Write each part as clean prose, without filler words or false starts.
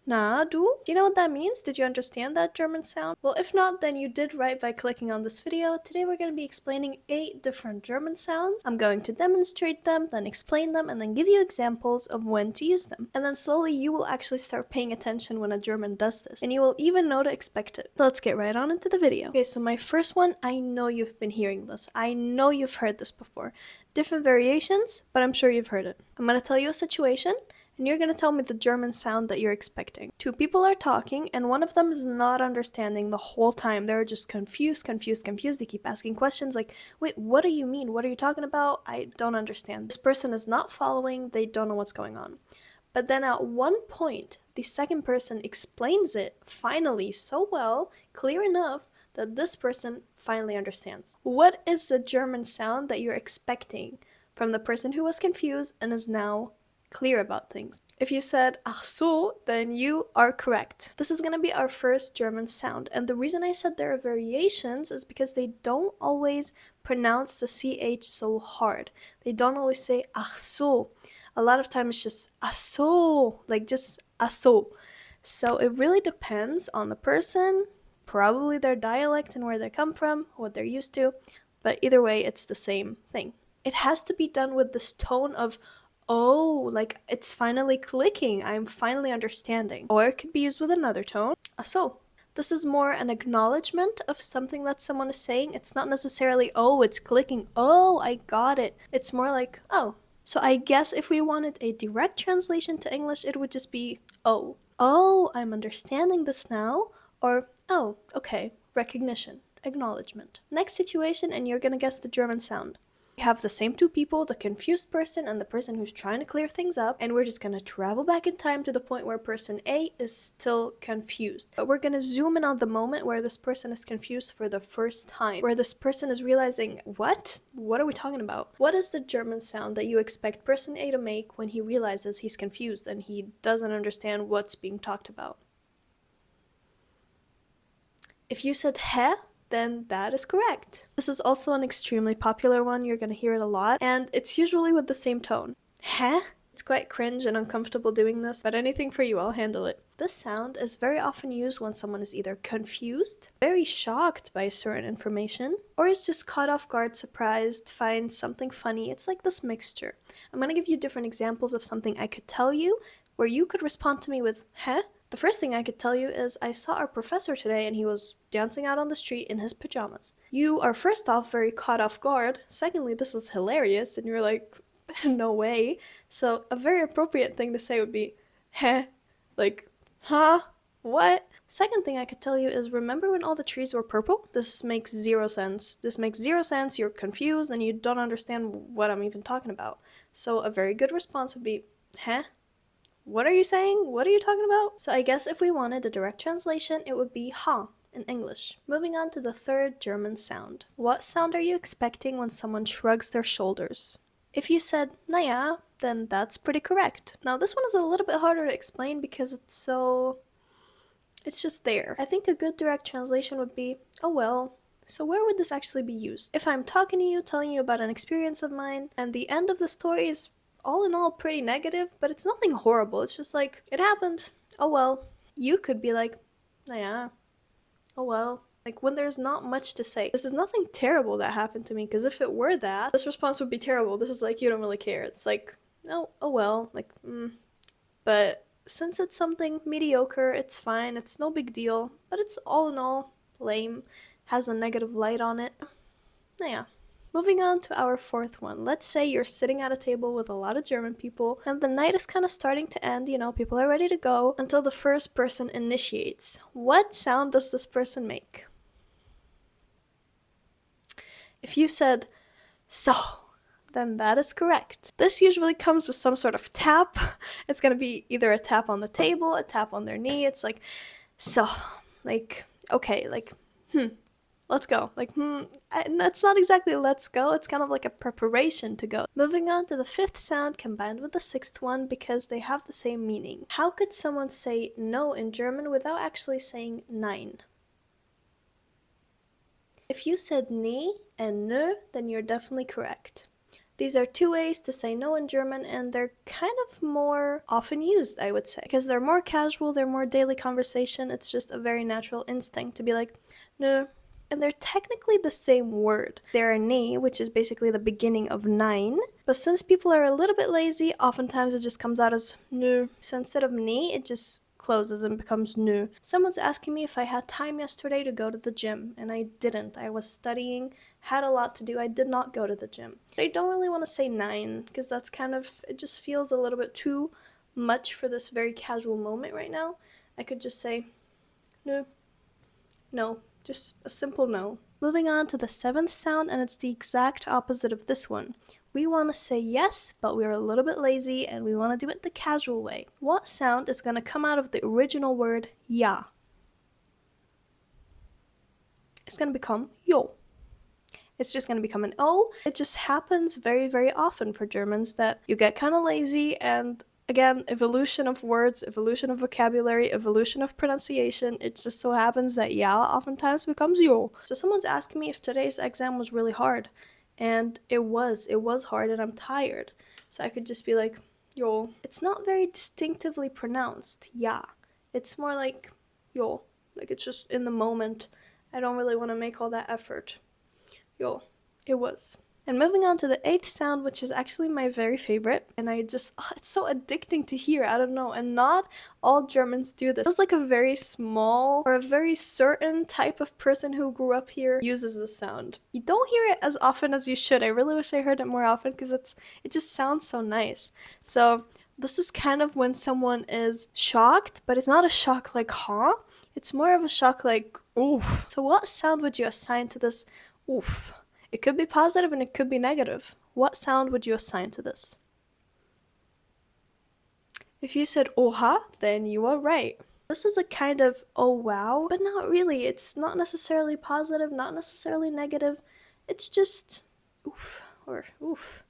Na, du? Do you know what that means? Did you understand that German sound? Well, if not, then you did right by clicking on this video. Today we're going to be explaining 8 different German sounds. I'm going to demonstrate them, then explain them, and then give you examples of when to use them. And then slowly you will actually start paying attention when a German does this, and you will even know to expect it. Let's get right on into the video. Okay, so my first one, I know you've been hearing this. I know you've heard this before. Different variations, but I'm sure you've heard it. I'm going to tell you a situation, and you're going to tell me the German sound that you're expecting. 2 people are talking, and one of them is not understanding the whole time. They're just confused. They keep asking questions like, wait, what do you mean? What are you talking about? I don't understand. This person is not following. They don't know what's going on. But then at one point, the second person explains it finally so well, clear enough, that this person finally understands. What is the German sound that you're expecting from the person who was confused and is now clear about things? If you said Achso, then you are correct. This is going to be our first German sound, and the reason I said there are variations is because they don't always pronounce the CH so hard. They don't always say Achso. A lot of times it's just Achso, like just Achso. So it really depends on the person, probably their dialect and where they come from, what they're used to, but either way, it's the same thing. It has to be done with this tone of, oh, like it's finally clicking, I'm finally understanding. Or it could be used with another tone, so. This is more an acknowledgement of something that someone is saying. It's not necessarily, oh, it's clicking, oh, I got it. It's more like, oh. So I guess if we wanted a direct translation to English, it would just be, oh. Oh, I'm understanding this now. Or, oh, okay, recognition, acknowledgement. Next situation, and you're gonna guess the German sound. We have the same 2 people, the confused person and the person who's trying to clear things up, and we're just gonna travel back in time to the point where person A is still confused. But we're gonna zoom in on the moment where this person is confused for the first time, where this person is realizing, what? What are we talking about? What is the German sound that you expect person A to make when he realizes he's confused and he doesn't understand what's being talked about? If you said hä, then that is correct. This is also an extremely popular one, you're gonna hear it a lot, and it's usually with the same tone. Heh? It's quite cringe and uncomfortable doing this, but anything for you, I'll handle it. This sound is very often used when someone is either confused, very shocked by certain information, or is just caught off guard, surprised, finds something funny. It's like this mixture. I'm gonna give you different examples of something I could tell you, where you could respond to me with heh. The first thing I could tell you is I saw our professor today and he was dancing out on the street in his pajamas. You are first off very caught off guard. Secondly, this is hilarious and you're like, no way. So a very appropriate thing to say would be, heh, like, huh, what? Second thing I could tell you is remember when all the trees were purple? This makes 0 sense. This makes 0 sense, you're confused and you don't understand what I'm even talking about. So a very good response would be, heh? What are you saying? What are you talking about? So I guess if we wanted a direct translation, it would be ha in English. Moving on to the third German sound. What sound are you expecting when someone shrugs their shoulders? If you said Naja, then that's pretty correct. Now this one is a little bit harder to explain because it's just there. I think a good direct translation would be, oh well. So where would this actually be used? If I'm talking to you, telling you about an experience of mine, and the end of the story is all in all pretty negative, but it's nothing horrible. It's just like, it happened. Oh well. You could be like, yeah, oh well. Like when there's not much to say. This is nothing terrible that happened to me, because if it were that, this response would be terrible. This is like, you don't really care. It's like, oh well. Like, But since it's something mediocre, it's fine. It's no big deal. But it's all in all lame. Has a negative light on it. Yeah. Moving on to our fourth one. Let's say you're sitting at a table with a lot of German people and the night is kind of starting to end, people are ready to go until the first person initiates. What sound does this person make? If you said so, then that is correct. This usually comes with some sort of tap. It's gonna be either a tap on the table, a tap on their knee. It's like, so, like, okay, like, let's go. Like, it's not exactly let's go, it's kind of like a preparation to go. Moving on to the fifth sound combined with the sixth one because they have the same meaning. How could someone say no in German without actually saying nein? If you said nee and nö, then you're definitely correct. These are two ways to say no in German, and they're kind of more often used, I would say, because they're more casual, they're more daily conversation. It's just a very natural instinct to be like, no. And they're technically the same word. They're nee, which is basically the beginning of nein, but since people are a little bit lazy, oftentimes it just comes out as no. So instead of nee, it just closes and becomes nu. Someone's asking me if I had time yesterday to go to the gym, and I didn't. I was studying, had a lot to do. I did not go to the gym. I don't really want to say nein, because that's kind of, it just feels a little bit too much for this very casual moment right now. I could just say no. No. Just a simple no. Moving on to the seventh sound, and it's the exact opposite of this one. We want to say yes, but we're a little bit lazy and we want to do it the casual way. What sound is going to come out of the original word ja? It's going to become yo. It's just going to become an O. It just happens very, very often for Germans that you get kind of lazy, and again, evolution of words, evolution of vocabulary, evolution of pronunciation. It just so happens that ja oftentimes becomes yo. So someone's asking me if today's exam was really hard. And it was hard, and I'm tired. So I could just be like, yo. It's not very distinctively pronounced, ja. It's more like, yo. Like, it's just in the moment. I don't really want to make all that effort. Yo, it was. And moving on to the eighth sound, which is actually my very favorite, and it's so addicting to hear, I don't know, and not all Germans do this. It's like a very small or a very certain type of person who grew up here uses this sound. You don't hear it as often as you should. I really wish I heard it more often because it just sounds so nice. So this is kind of when someone is shocked, but it's not a shock like huh? It's more of a shock like oof. So what sound would you assign to this oof? It could be positive and it could be negative. What sound would you assign to this? If you said oha, then you are right. This is a kind of oh wow, but not really. It's not necessarily positive, not necessarily negative. It's just oof or oof.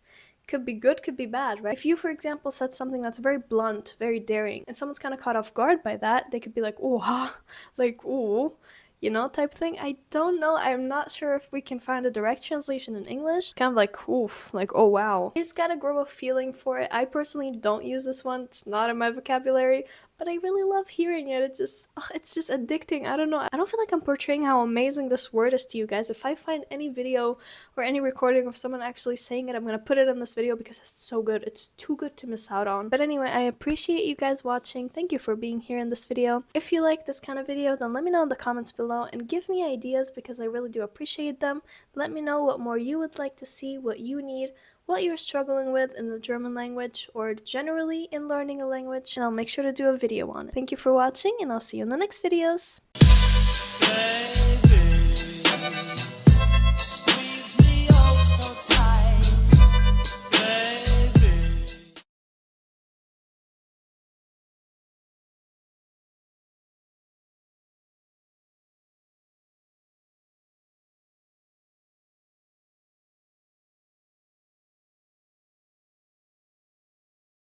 Could be good, could be bad, right? If you, for example, said something that's very blunt, very daring, and someone's kind of caught off guard by that, they could be like, oha, like, ooh. You know, type thing. I don't know. I'm not sure if we can find a direct translation in English. Kind of like, oof, like, oh wow. You just gotta grow a feeling for it. I personally don't use this one. It's not in my vocabulary, but I really love hearing it. It's just addicting. I don't know. I don't feel like I'm portraying how amazing this word is to you guys. If I find any video or any recording of someone actually saying it, I'm gonna put it in this video because it's so good. It's too good to miss out on. But anyway, I appreciate you guys watching. Thank you for being here in this video. If you like this kind of video, then let me know in the comments below and give me ideas because I really do appreciate them. Let me know what more you would like to see, what you need, what you're struggling with in the German language or generally in learning a language, and I'll make sure to do a video on it. Thank you for watching, and I'll see you in the next videos. Baby.